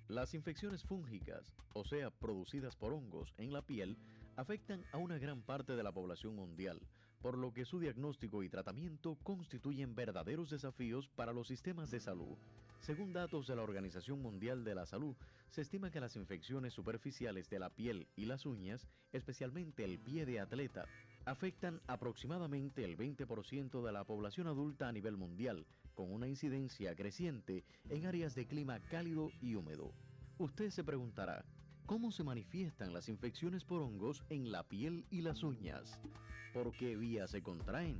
Las infecciones fúngicas, o sea, producidas por hongos en la piel, afectan a una gran parte de la población mundial, por lo que su diagnóstico y tratamiento constituyen verdaderos desafíos para los sistemas de salud. Según datos de la Organización Mundial de la Salud, se estima que las infecciones superficiales de la piel y las uñas, especialmente el pie de atleta, afectan aproximadamente el 20% de la población adulta a nivel mundial, con una incidencia creciente en áreas de clima cálido y húmedo. Usted se preguntará, ¿cómo se manifiestan las infecciones por hongos en la piel y las uñas? ¿Por qué vías se contraen?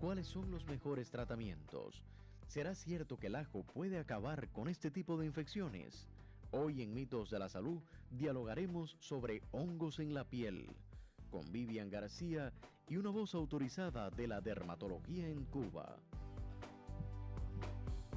¿Cuáles son los mejores tratamientos? ¿Será cierto que el ajo puede acabar con este tipo de infecciones? Hoy en Mitos de la Salud dialogaremos sobre hongos en la piel, con Vivian García y una voz autorizada de la dermatología en Cuba.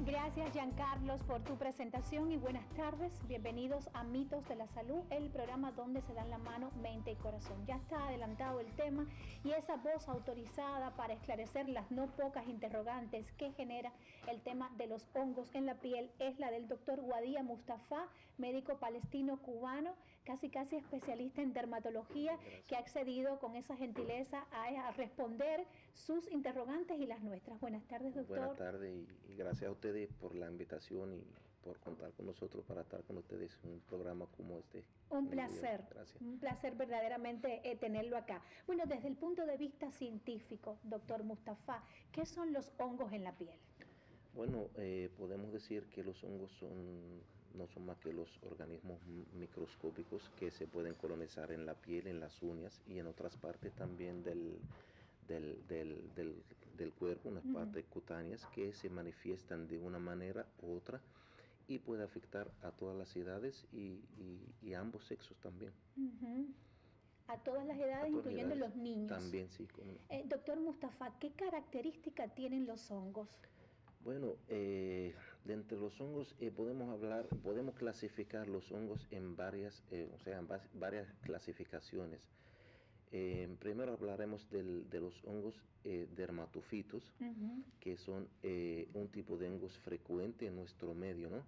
Gracias, Giancarlos, por tu presentación y buenas tardes. Bienvenidos a Mitos de la Salud, el programa donde se dan la mano mente y corazón. Ya está adelantado el tema y esa voz autorizada para esclarecer las no pocas interrogantes que genera el tema de los hongos en la piel es la del doctor Wadía Mustafa, médico palestino cubano, casi especialista en dermatología. Gracias. Que ha accedido con esa gentileza a responder sus interrogantes y las nuestras. Buenas tardes, doctor. Buenas tardes y gracias a ustedes por la invitación y por contar con nosotros para estar con ustedes en un programa como este. Un placer, un placer verdaderamente tenerlo acá. Bueno, desde el punto de vista científico, doctor Mustafa, ¿qué son los hongos en la piel? Bueno, podemos decir que los hongos no son más que los organismos microscópicos que se pueden colonizar en la piel, en las uñas y en otras partes también del cuerpo, unas partes cutáneas que se manifiestan de una manera u otra y puede afectar a todas las edades y a ambos sexos también. A todas las edades, incluyendo los niños. También, sí. ¿Cómo no? Doctor Mustafa, ¿qué característica tienen los hongos? Bueno, de entre los hongos podemos clasificar los hongos en varias clasificaciones. Primero hablaremos de los hongos dermatofitos, que son un tipo de hongos frecuente en nuestro medio, ¿no?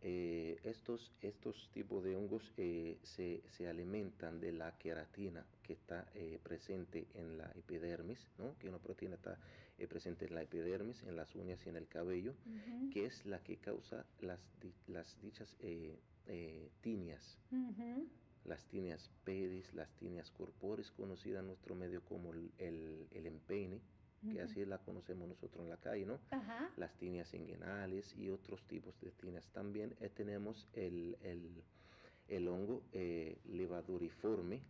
Estos tipos de hongos se alimentan de la queratina que está presente en la epidermis, ¿no? Que una proteína está presente en la epidermis, en las uñas y en el cabello, que es la que causa las dichas tinias. Las tinias pedis, las tinias corporis, conocida en nuestro medio como el empeine, que así la conocemos nosotros en la calle, ¿no? Las tinias inguinales y otros tipos de tinias. También tenemos el hongo levaduriforme,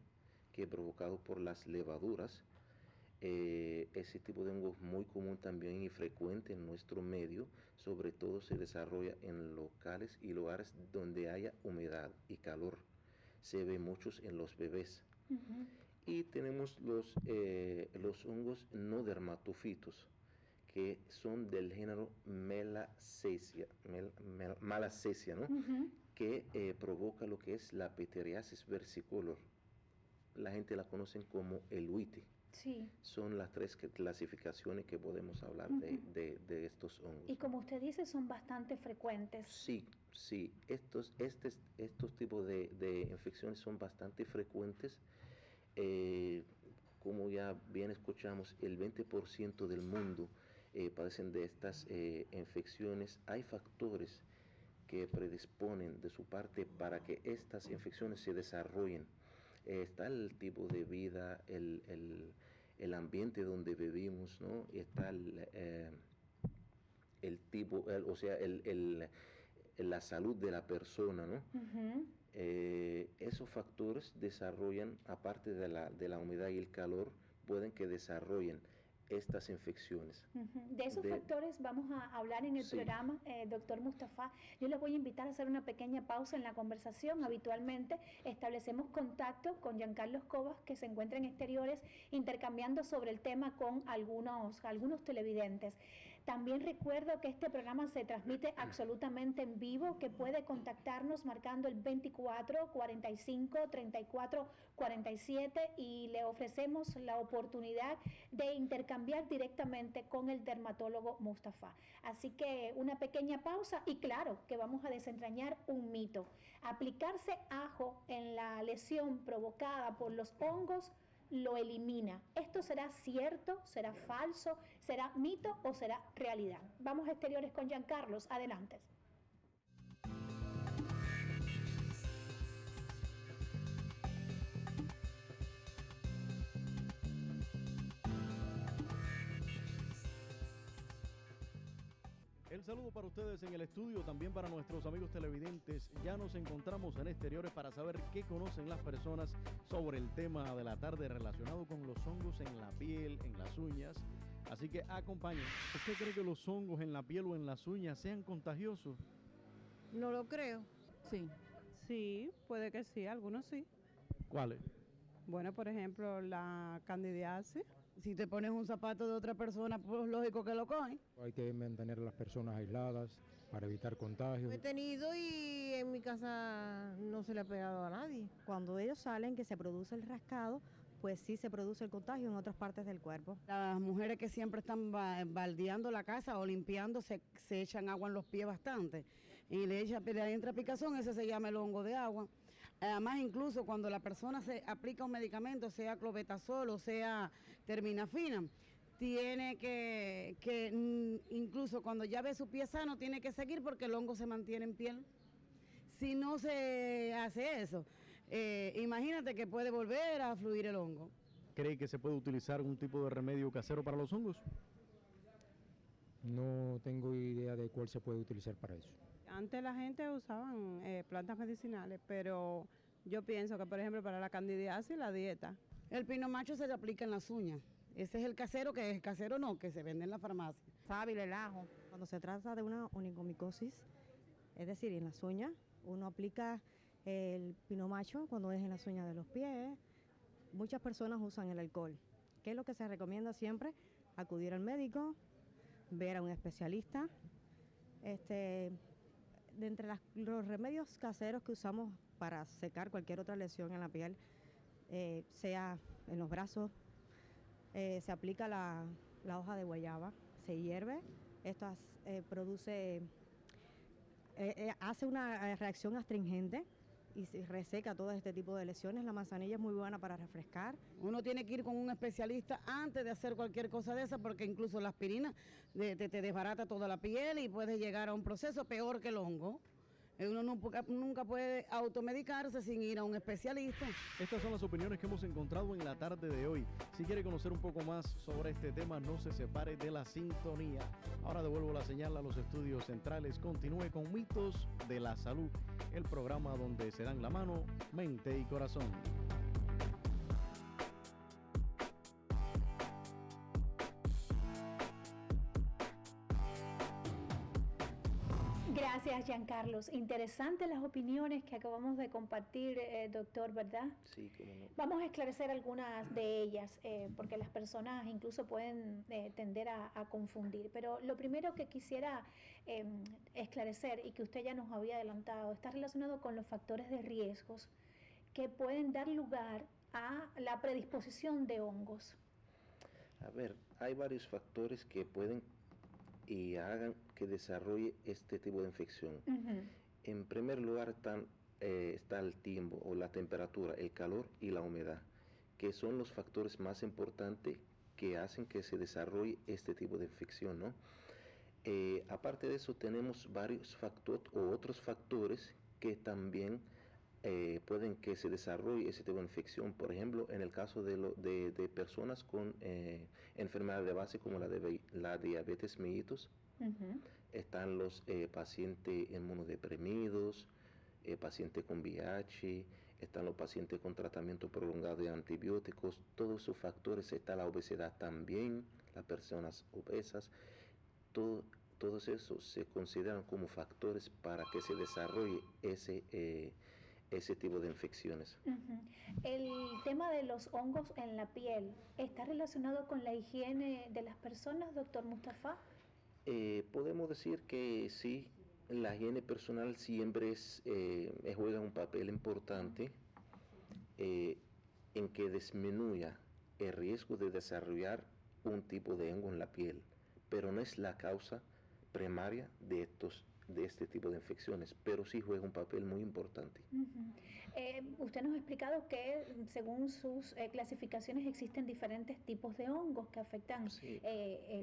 que es provocado por las levaduras. Ese tipo de hongo es muy común también y frecuente en nuestro medio, sobre todo se desarrolla en locales y lugares donde haya humedad y calor. Se ve muchos en los bebés. Y tenemos los hongos no dermatofitos, que son del género Malassezia, ¿no? Que provoca lo que es la pityriasis versicolor. La gente la conoce como el huite. Sí. Son las tres clasificaciones que podemos hablar de estos hongos. Y como usted dice, son bastante frecuentes. Sí. Estos tipos de infecciones son bastante frecuentes. Como ya bien escuchamos, el 20% del mundo padecen de estas infecciones. Hay factores que predisponen de su parte para que estas infecciones se desarrollen. Está el tipo de vida, el ambiente donde vivimos, ¿no? Está la salud de la persona, ¿no? Esos factores desarrollan, aparte de la humedad y el calor, pueden que desarrollen estas infecciones. De esos factores vamos a hablar en el programa, doctor Mustafa. Yo les voy a invitar a hacer una pequeña pausa en la conversación. Habitualmente establecemos contacto con Giancarlos Cobas, que se encuentra en exteriores, intercambiando sobre el tema con algunos televidentes. También recuerdo que este programa se transmite absolutamente en vivo, que puede contactarnos marcando el 24 45 34 47 y le ofrecemos la oportunidad de intercambiar directamente con el dermatólogo Mustafa. Así que una pequeña pausa y claro que vamos a desentrañar un mito. Aplicarse ajo en la lesión provocada por los hongos lo elimina. ¿Esto será cierto? ¿Será falso? ¿Será mito o será realidad? Vamos a Exteriores con Giancarlos. Adelante. El saludo para ustedes en el estudio, también para nuestros amigos televidentes. Ya nos encontramos en Exteriores para saber qué conocen las personas sobre el tema de la tarde relacionado con los hongos en la piel, en las uñas. Así que acompañen. ¿Usted cree que los hongos en la piel o en las uñas sean contagiosos? No lo creo. Sí. Sí, puede que sí, algunos sí. ¿Cuáles? Bueno, por ejemplo, la candidiasis. Si te pones un zapato de otra persona, pues lógico que lo cogen. Hay que mantener a las personas aisladas para evitar contagios. He tenido y en mi casa no se le ha pegado a nadie. Cuando ellos salen, que se produce el rascado, pues sí se produce el contagio en otras partes del cuerpo. Las mujeres que siempre están baldeando la casa o limpiando se echan agua en los pies bastante. Y le entra picazón, ese se llama el hongo de agua. Además, incluso cuando la persona se aplica un medicamento, sea clobetasol o sea terminafina, tiene que incluso cuando ya ve su pie sano, tiene que seguir porque el hongo se mantiene en piel. Si no se hace eso, imagínate que puede volver a fluir el hongo. ¿Cree que se puede utilizar algún tipo de remedio casero para los hongos? No tengo idea de cuál se puede utilizar para eso. Antes la gente usaban plantas medicinales, pero yo pienso que, por ejemplo, para la candidiasis, la dieta. El pino macho se le aplica en las uñas. Ese es el casero, que es casero no, que se vende en la farmacia. Sábila, el ajo. Cuando se trata de una onicomicosis, es decir, en las uñas, uno aplica el pino macho cuando es en las uñas de los pies. Muchas personas usan el alcohol. ¿Qué es lo que se recomienda siempre? Acudir al médico, ver a un especialista. De entre los remedios caseros que usamos para secar cualquier otra lesión en la piel, sea en los brazos, se aplica la hoja de guayaba, se hierve, esto hace una reacción astringente y se reseca todo este tipo de lesiones. La manzanilla es muy buena para refrescar. Uno tiene que ir con un especialista antes de hacer cualquier cosa de esa, porque incluso la aspirina te desbarata toda la piel y puedes llegar a un proceso peor que el hongo. Uno nunca puede automedicarse sin ir a un especialista. Estas son las opiniones que hemos encontrado en la tarde de hoy. Si quiere conocer un poco más sobre este tema, no se separe de la sintonía. Ahora devuelvo la señal a los estudios centrales. Continúe con Mitos de la Salud, el programa donde se dan la mano, mente y corazón. Gracias, Giancarlos. Interesantes las opiniones que acabamos de compartir, doctor, ¿verdad? Sí, cómo no. Vamos a esclarecer algunas de ellas, porque las personas incluso pueden tender a confundir. Pero lo primero que quisiera esclarecer, y que usted ya nos había adelantado, está relacionado con los factores de riesgos que pueden dar lugar a la predisposición de hongos. A ver, hay varios factores que pueden y hagan que desarrolle este tipo de infección. En primer lugar está el tiempo o la temperatura, el calor y la humedad, que son los factores más importantes que hacen que se desarrolle este tipo de infección, ¿no? Aparte de eso, tenemos varios factores o otros factores que también pueden que se desarrolle ese tipo de infección. Por ejemplo, en el caso de personas con enfermedades de base como la diabetes mellitus, están los pacientes inmunodeprimidos, pacientes con VIH, están los pacientes con tratamiento prolongado de antibióticos. Todos esos factores, está la obesidad también, las personas obesas, todos esos se consideran como factores para que se desarrolle ese tipo de infecciones. El tema de los hongos en la piel, ¿está relacionado con la higiene de las personas, doctor Mustafa? Podemos decir que sí, la higiene personal siempre juega un papel importante en que disminuya el riesgo de desarrollar un tipo de hongo en la piel, pero no es la causa primaria de este tipo de infecciones, pero sí juega un papel muy importante. Usted nos ha explicado que según sus clasificaciones existen diferentes tipos de hongos que afectan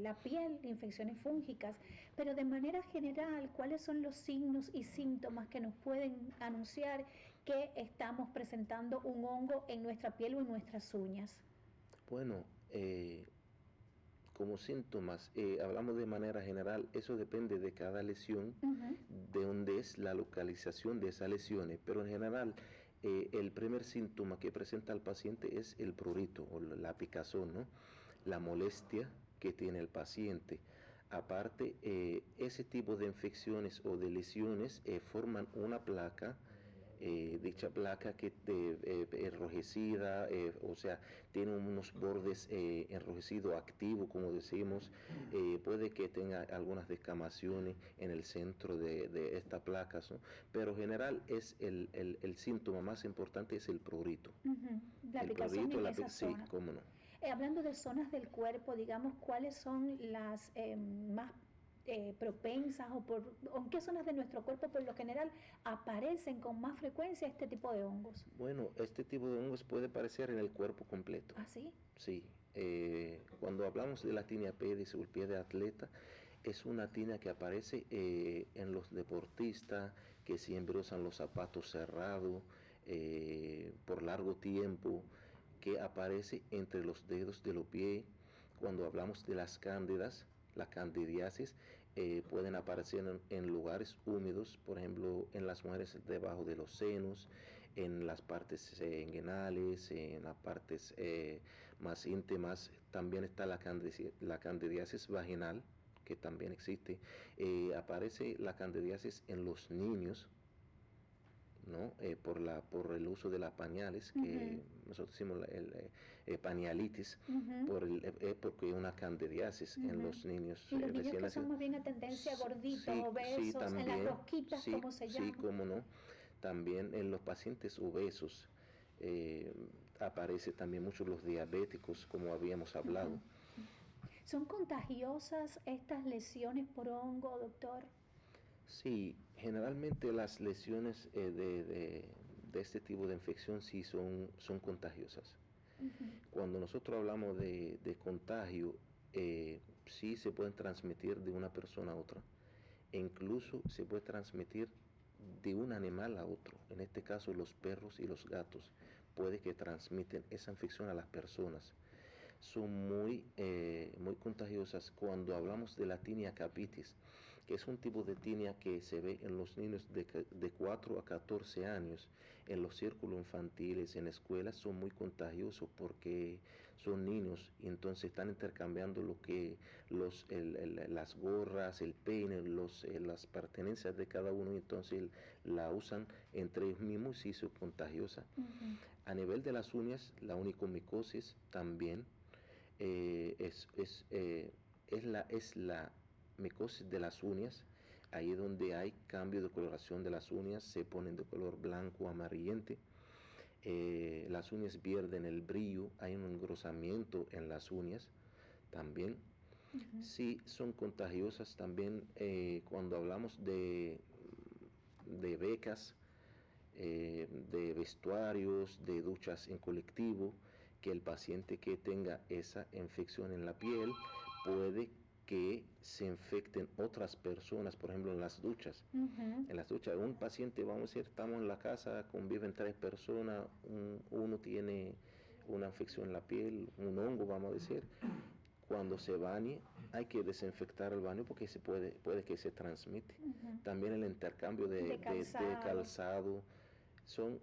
la piel, infecciones fúngicas, pero de manera general, ¿cuáles son los signos y síntomas que nos pueden anunciar que estamos presentando un hongo en nuestra piel o en nuestras uñas? Bueno, como síntomas, hablamos de manera general, eso depende de cada lesión, de dónde es la localización de esas lesiones, pero en general el primer síntoma que presenta el paciente es el prurito o la picazón, ¿no? La molestia que tiene el paciente. Aparte, ese tipo de infecciones o de lesiones forman una placa, dicha placa que enrojecida, o sea, tiene unos bordes enrojecidos activos, como decimos, puede que tenga algunas descamaciones en el centro de esta placa, ¿no? Pero en general es el síntoma más importante es el prurito. La picazón en esa sí, zona. cómo no. Hablando de zonas del cuerpo, digamos, ¿cuáles son las más propensas o en qué zonas de nuestro cuerpo por lo general aparecen con más frecuencia este tipo de hongos? Bueno, este tipo de hongos puede aparecer en el cuerpo completo. ¿Ah, sí? Sí. Cuando hablamos de la tinea pedis o el pie de atleta, es una tinea que aparece en los deportistas que siempre usan los zapatos cerrados por largo tiempo, que aparece entre los dedos de los pies. Cuando hablamos de las cándidas, la candidiasis, pueden aparecer en lugares húmedos, por ejemplo, en las mujeres debajo de los senos, en las partes inguinales, en las partes más íntimas. También está la candidiasis vaginal, que también existe. Aparece la candidiasis en los niños, ¿no? Por el uso de las pañales, que nosotros decimos pañalitis, porque hay una candidiasis en los niños. Y los niños que son más bien a tendencia gorditos, obesos, también, en las rosquitas, ¿cómo se llama? Sí, cómo no. También en los pacientes obesos aparece también mucho los diabéticos, como habíamos hablado. ¿Son contagiosas estas lesiones por hongo, doctor? Sí, generalmente las lesiones de este tipo de infección sí son contagiosas. Cuando nosotros hablamos de contagio, sí se pueden transmitir de una persona a otra. E incluso se puede transmitir de un animal a otro. En este caso, los perros y los gatos puede que transmiten esa infección a las personas. Son muy contagiosas. Cuando hablamos de la tinea capitis, que es un tipo de tinea que se ve en los niños de 4 a 14 años, en los círculos infantiles, en escuelas, son muy contagiosos porque son niños y entonces están intercambiando lo que las gorras, el peine, las pertenencias de cada uno, y entonces la usan entre ellos mismos y son contagiosas. A nivel de las uñas, la onicomicosis también es la micosis de las uñas. Ahí donde hay cambio de coloración de las uñas, se ponen de color blanco amarillente. Las uñas pierden el brillo, hay un engrosamiento en las uñas también. Sí, son contagiosas también cuando hablamos de becas, de vestuarios, de duchas en colectivo, que el paciente que tenga esa infección en la piel puede que se infecten otras personas, por ejemplo en las duchas. En las duchas, un paciente, vamos a decir, estamos en la casa, conviven 3 personas, uno tiene una infección en la piel, un hongo, vamos a decir. Cuando se bañe, hay que desinfectar el baño porque puede que se transmite. También el intercambio de calzado. Son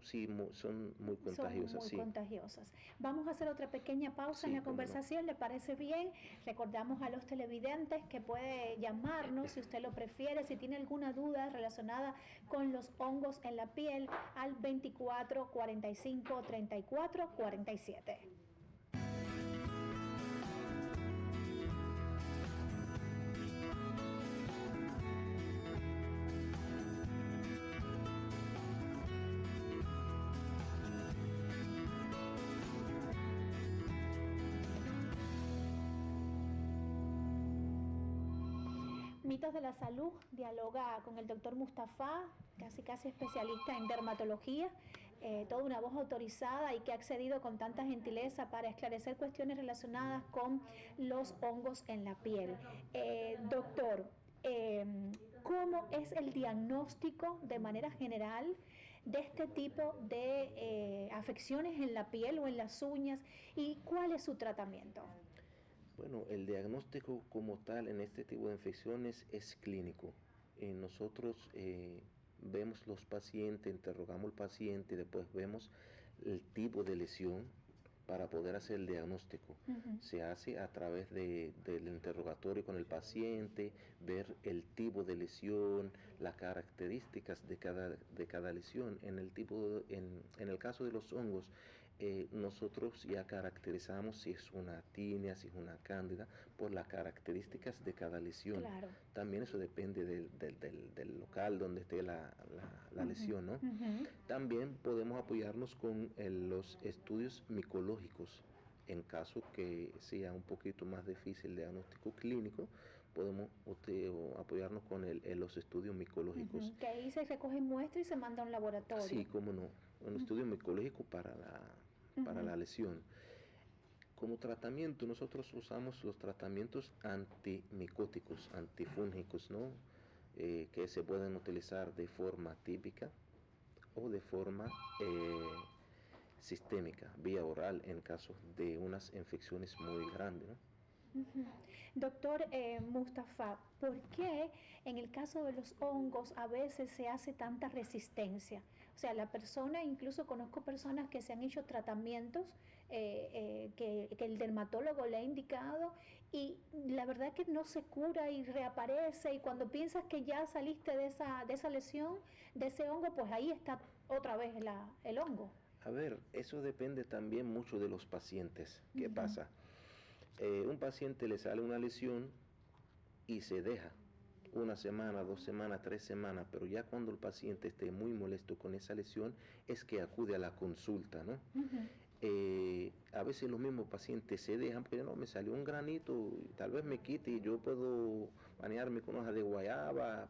muy contagiosas. Son muy contagiosas. Vamos a hacer otra pequeña pausa en la conversación, ¿le parece bien? Recordamos a los televidentes que puede llamarnos si usted lo prefiere, si tiene alguna duda relacionada con los hongos en la piel, al 24 45 34 47. Mitos de la Salud dialoga con el doctor Mustafa, casi especialista en dermatología, toda una voz autorizada y que ha accedido con tanta gentileza para esclarecer cuestiones relacionadas con los hongos en la piel. Doctor, ¿cómo es el diagnóstico de manera general de este tipo de afecciones en la piel o en las uñas y cuál es su tratamiento? Bueno, el diagnóstico como tal en este tipo de infecciones es clínico. Nosotros vemos los pacientes, interrogamos al paciente, después vemos el tipo de lesión para poder hacer el diagnóstico. Se hace a través del interrogatorio con el paciente, ver el tipo de lesión, las características de cada lesión. En el caso de los hongos, nosotros ya caracterizamos si es una tinea, si es una cándida, por las características de cada lesión. Claro. También eso depende del local donde esté la lesión, ¿no? También podemos apoyarnos con los estudios micológicos. En caso que sea un poquito más difícil el diagnóstico clínico, podemos apoyarnos con los estudios micológicos. Que ahí se recogen muestras y se manda a un laboratorio. Sí, cómo no. Un estudio micológico para la lesión. Como tratamiento, nosotros usamos los tratamientos antimicóticos, antifúngicos, ¿no? Que se pueden utilizar de forma típica o de forma sistémica, vía oral, en caso de unas infecciones muy grandes, ¿no? Doctor Mustafa, ¿por qué en el caso de los hongos a veces se hace tanta resistencia? O sea, la persona, incluso conozco personas que se han hecho tratamientos que el dermatólogo le ha indicado y la verdad que no se cura y reaparece y cuando piensas que ya saliste de esa lesión, de ese hongo, pues ahí está otra vez el hongo. A ver, eso depende también mucho de los pacientes. ¿Qué pasa? Un paciente le sale una lesión y se deja 1 semana, 2 semanas, 3 semanas, pero ya cuando el paciente esté muy molesto con esa lesión es que acude a la consulta, ¿no? A veces los mismos pacientes se dejan porque no, me salió un granito, tal vez me quite y yo puedo bañarme con hoja de guayaba.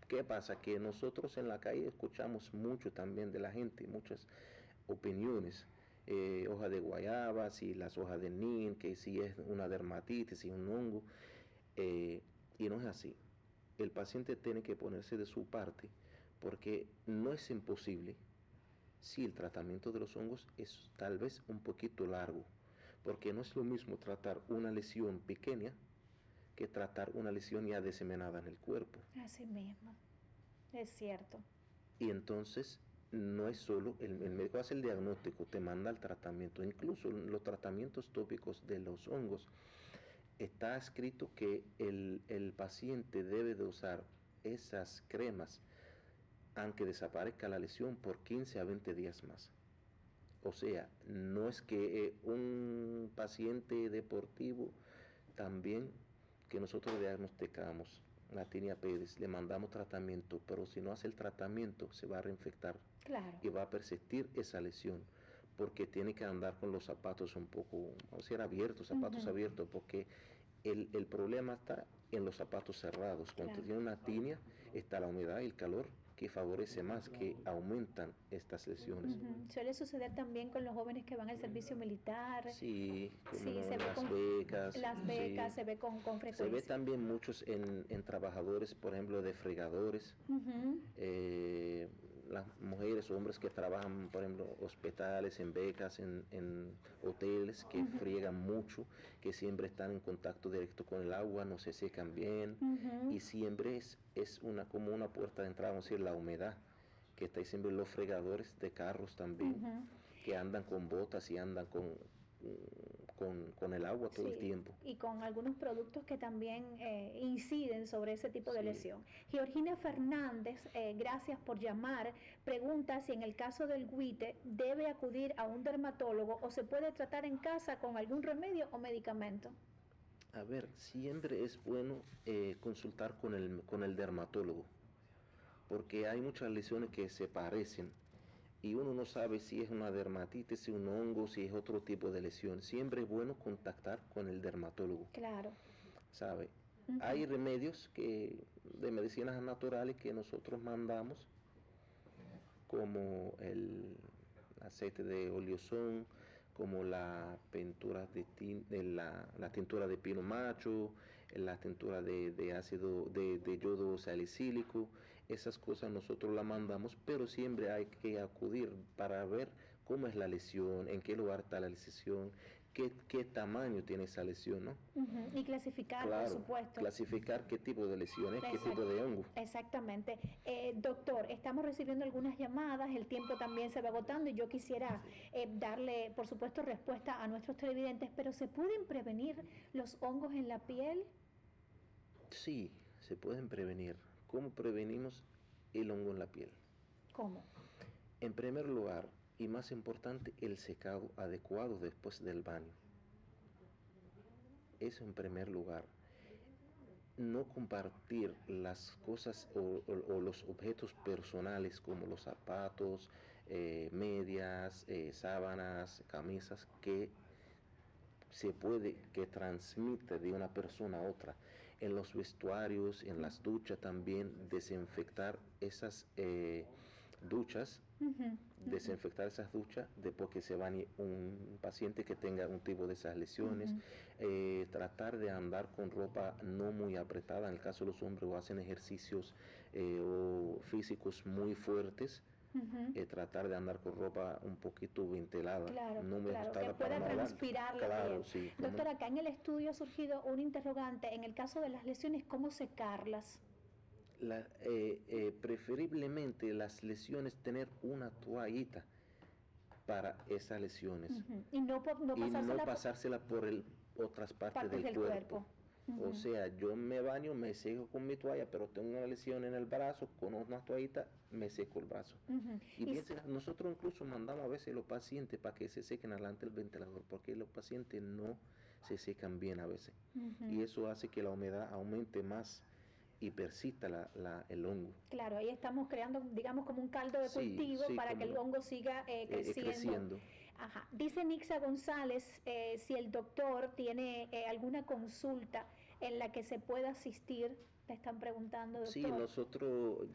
¿Qué pasa? Que nosotros en la calle escuchamos mucho también de la gente, muchas opiniones. Hoja de guayaba, si las hojas de neem, que si es una dermatitis, si es un hongo, y no es así. El paciente tiene que ponerse de su parte porque no es imposible si el tratamiento de los hongos es tal vez un poquito largo, porque no es lo mismo tratar una lesión pequeña que tratar una lesión ya diseminada en el cuerpo. Así mismo, es cierto. Y entonces no es solo, el médico hace el diagnóstico, te manda el tratamiento, incluso los tratamientos tópicos de los hongos, está escrito que el paciente debe de usar esas cremas aunque desaparezca la lesión por 15 a 20 días más. O sea, no es que un paciente deportivo también que nosotros diagnosticamos la tinea pedis, le mandamos tratamiento, pero si no hace el tratamiento se va a reinfectar. Claro. Y va a persistir esa lesión, porque tiene que andar con los zapatos un poco, vamos a decir abiertos, zapatos abiertos, porque el problema está en los zapatos cerrados. Cuando tiene una tinea, está la humedad y el calor que favorece más, que aumentan estas lesiones. Suele suceder también con los jóvenes que van al servicio militar. Sí, como sí, se ve las con becas. Las becas, sí. se ve con frecuencia. Se ve también muchos en trabajadores, por ejemplo, de fregadores. Las mujeres o hombres que trabajan, por ejemplo, hospitales, en becas, en hoteles, que friegan mucho, que siempre están en contacto directo con el agua, no se secan bien, y siempre es como una puerta de entrada, vamos a decir, la humedad, que está ahí siempre los fregadores de carros también, que andan con botas y andan con el agua todo el tiempo. Y con algunos productos que también inciden sobre ese tipo de lesión. Georgina Fernández, gracias por llamar, pregunta si en el caso del guite debe acudir a un dermatólogo o se puede tratar en casa con algún remedio o medicamento. A ver, siempre es bueno consultar con el dermatólogo, porque hay muchas lesiones que se parecen y uno no sabe si es una dermatitis, si es un hongo, si es otro tipo de lesión. Siempre es bueno contactar con el dermatólogo. Claro. ¿Sabe? Hay remedios de medicinas naturales que nosotros mandamos, como el aceite de oleosón, como la pintura la tintura de pino macho, la tintura de ácido de yodo salicílico. Esas cosas nosotros las mandamos, pero siempre hay que acudir para ver cómo es la lesión, en qué lugar está la lesión, qué tamaño tiene esa lesión, ¿no? Y clasificar, claro, por supuesto. Clasificar qué tipo de lesiones, qué tipo de hongo. Exactamente. Doctor, estamos recibiendo algunas llamadas, el tiempo también se va agotando y yo quisiera darle, por supuesto, respuesta a nuestros televidentes, pero ¿se pueden prevenir los hongos en la piel? Sí, se pueden prevenir. ¿Cómo prevenimos el hongo en la piel? ¿Cómo? En primer lugar, y más importante, el secado adecuado después del baño. Eso en primer lugar. No compartir las cosas o los objetos personales como los zapatos, medias, sábanas, camisas que que transmite de una persona a otra. En los vestuarios, en las duchas también, desinfectar esas duchas, desinfectar esas duchas después que se bañe un paciente que tenga un tipo de esas lesiones. Tratar de andar con ropa no muy apretada, en el caso de los hombres, o hacen ejercicios o físicos muy fuertes. Tratar de andar con ropa un poquito ventilada, no muy ajustada, que pueda transpirar la piel. Sí, doctora, acá en el estudio ha surgido un interrogante en el caso de las lesiones, ¿cómo secarlas? Preferiblemente las lesiones, tener una toallita para esas lesiones y no pasársela por otras partes del cuerpo. O sea, yo me baño, me seco con mi toalla, pero tengo una lesión en el brazo, con una toallita me seco el brazo. Y piensen, nosotros incluso mandamos a veces los pacientes para que se sequen delante del ventilador, porque los pacientes no se secan bien a veces. Y eso hace que la humedad aumente más y persista el hongo. Claro, ahí estamos creando, digamos, como un caldo de cultivo para que el hongo siga creciendo. Ajá. Dice Nixa González, si el doctor tiene alguna consulta en la que se pueda asistir, le están preguntando, doctor. Sí,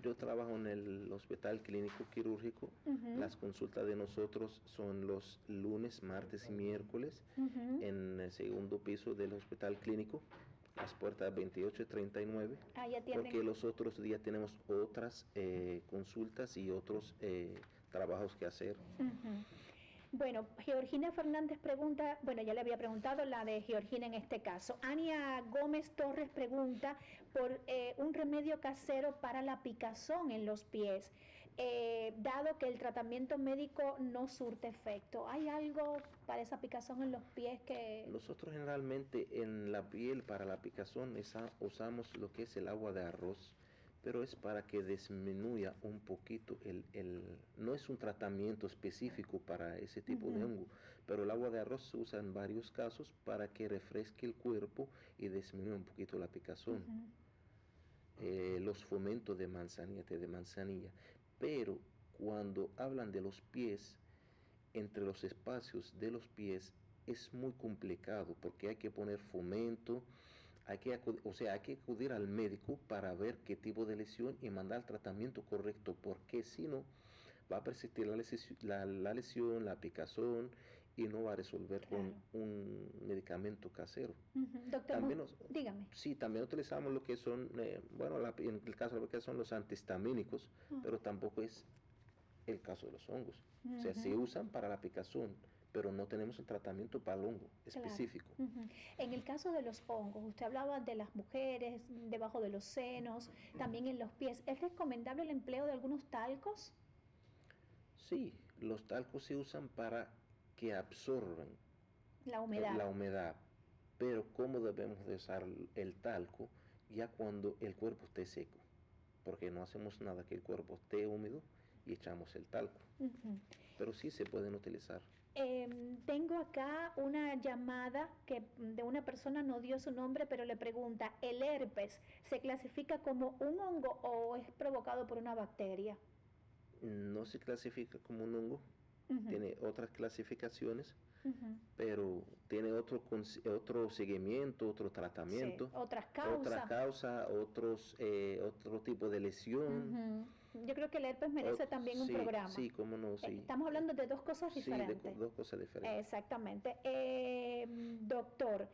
yo trabajo en el Hospital Clínico Quirúrgico. Las consultas de nosotros son los lunes, martes y miércoles en el segundo piso del Hospital Clínico, las puertas 28 y 39, porque los otros días tenemos otras consultas y otros trabajos que hacer. Bueno, Georgina Fernández pregunta, bueno, ya le había preguntado la de Georgina en este caso. Ania Gómez Torres pregunta por un remedio casero para la picazón en los pies, dado que el tratamiento médico no surte efecto. ¿Hay algo para esa picazón en los pies que...? Nosotros generalmente en la piel para la picazón usamos lo que es el agua de arroz, pero es para que disminuya un poquito no es un tratamiento específico para ese tipo de hongo, pero el agua de arroz se usa en varios casos para que refresque el cuerpo y disminuya un poquito la picazón. Los fomentos de manzanilla, té de manzanilla, pero cuando hablan de los pies, entre los espacios de los pies es muy complicado porque hay que poner fomento. Hay que acudir al médico para ver qué tipo de lesión y mandar el tratamiento correcto, porque si no, va a persistir la lesión, la picazón, y no va a resolver con un medicamento casero. Doctor, también dígame. Sí, también utilizamos lo que son, en el caso de lo que son los antihistamínicos, pero tampoco es el caso de los hongos. O sea, se usan para la picazón, pero no tenemos el tratamiento para el hongo específico. En el caso de los hongos, usted hablaba de las mujeres, debajo de los senos, también en los pies. ¿Es recomendable el empleo de algunos talcos? Sí, los talcos se usan para que absorban la humedad. Pero ¿cómo debemos de usar el talco? Ya cuando el cuerpo esté seco, porque no hacemos nada que el cuerpo esté húmedo y echamos el talco. Pero sí se pueden utilizar. Tengo acá una llamada de una persona, no dio su nombre, pero le pregunta, ¿el herpes se clasifica como un hongo o es provocado por una bacteria? No se clasifica como un hongo, tiene otras clasificaciones, pero tiene otro seguimiento, otro tratamiento, sí, otras causas, otro tipo de lesión. Yo creo que el herpes merece también un programa. Sí, cómo no, sí. Estamos hablando de dos cosas diferentes. Sí, de dos cosas diferentes. Exactamente. Doctor,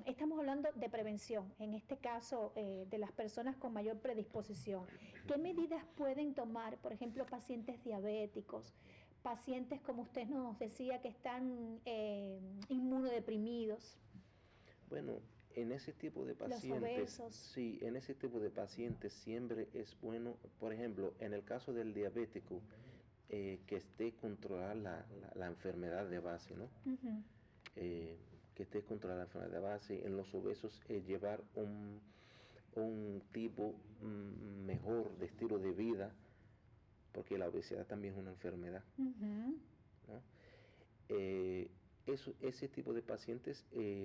estamos hablando de prevención, en este caso de las personas con mayor predisposición. ¿Qué medidas pueden tomar, por ejemplo, pacientes diabéticos, pacientes, como usted nos decía, que están inmunodeprimidos? Bueno, en ese tipo de pacientes, sí, en ese tipo de pacientes siempre es bueno, por ejemplo, en el caso del diabético, que esté controlada la enfermedad de base, ¿no? Que esté controlada la enfermedad de base. En los obesos, llevar un tipo mejor de estilo de vida, porque la obesidad también es una enfermedad, ¿no? Ese tipo de pacientes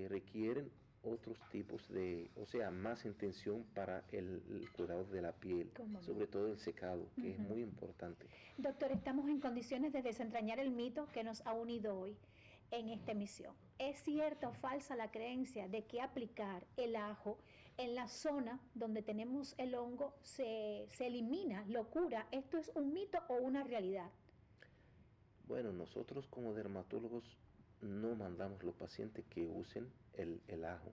requieren otros tipos más intención para el cuidado de la piel, sobre todo el secado, que es muy importante. Doctor, estamos en condiciones de desentrañar el mito que nos ha unido hoy en esta emisión. ¿Es cierta o falsa la creencia de que aplicar el ajo en la zona donde tenemos el hongo se elimina, lo cura? ¿Esto es un mito o una realidad? Bueno, nosotros como dermatólogos no mandamos a los pacientes que usen el ajo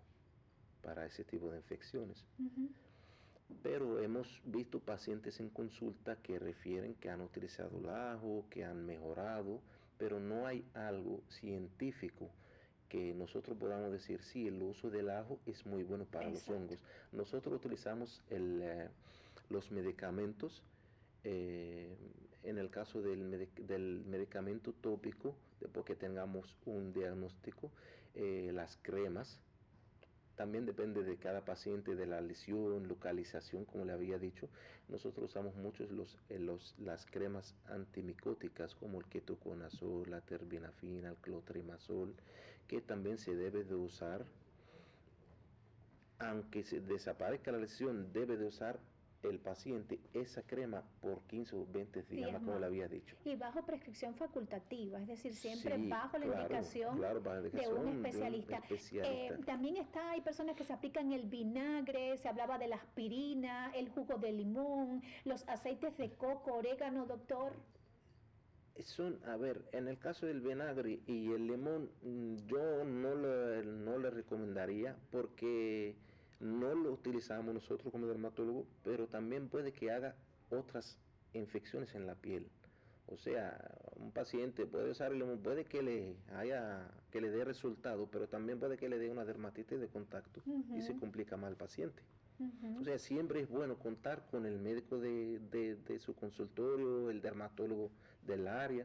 para ese tipo de infecciones. Pero hemos visto pacientes en consulta que refieren que han utilizado el ajo, que han mejorado, pero no hay algo científico que nosotros podamos decir, sí, el uso del ajo es muy bueno para los hongos. Nosotros utilizamos los medicamentos, en el caso del medicamento tópico, después que tengamos un diagnóstico, las cremas, también depende de cada paciente, de la lesión, localización, como le había dicho. Nosotros usamos muchos las cremas antimicóticas, como el ketoconazol, la terbinafina, el clotrimazol, que también se debe de usar. Aunque se desaparezca la lesión, debe de usar el paciente esa crema por 15 o 20 días, como le había dicho. Y bajo prescripción facultativa, es decir, siempre bajo la indicación de un especialista. También hay personas que se aplican el vinagre, se hablaba de la aspirina, el jugo de limón, los aceites de coco, orégano, doctor. En el caso del vinagre y el limón, yo no le recomendaría, porque no lo utilizamos nosotros como dermatólogos, pero también puede que haga otras infecciones en la piel. O sea, un paciente puede usar el limón, puede que le dé resultado, pero también puede que le dé una dermatitis de contacto y se complica más al paciente. O sea, siempre es bueno contar con el médico de su consultorio, el dermatólogo del área,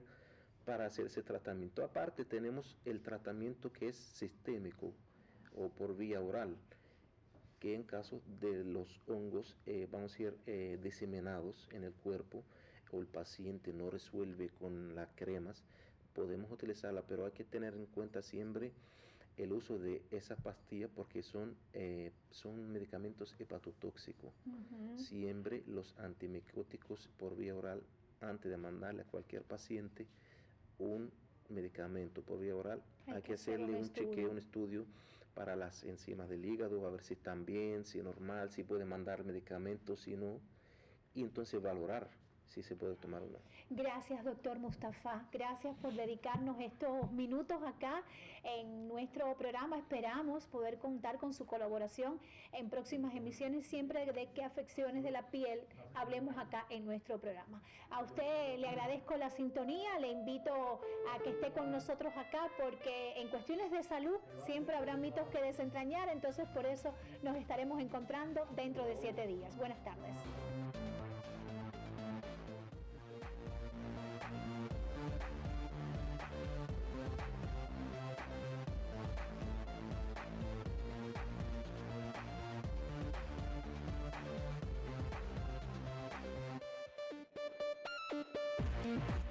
para hacer ese tratamiento. Aparte, tenemos el tratamiento que es sistémico o por vía oral, que en caso de los hongos vamos a ir diseminados en el cuerpo, o el paciente no resuelve con las cremas, podemos utilizarla, pero hay que tener en cuenta siempre el uso de esas pastillas, porque son medicamentos hepatotóxicos. Siempre los antimicóticos por vía oral, antes de mandarle a cualquier paciente un medicamento por vía oral, hay que hacerle un chequeo, un estudio para las enzimas del hígado, a ver si están bien, si es normal, si puede mandar medicamentos, si no, y entonces valorar si se puede tomar o no. Gracias, doctor Mustafa. Gracias por dedicarnos estos minutos acá en nuestro programa. Esperamos poder contar con su colaboración en próximas emisiones, siempre de qué afecciones de la piel hablemos acá en nuestro programa. A usted le agradezco la sintonía, le invito a que esté con nosotros acá, porque en cuestiones de salud siempre habrá mitos que desentrañar, entonces por eso nos estaremos encontrando dentro de 7 días. Buenas tardes. Thank you.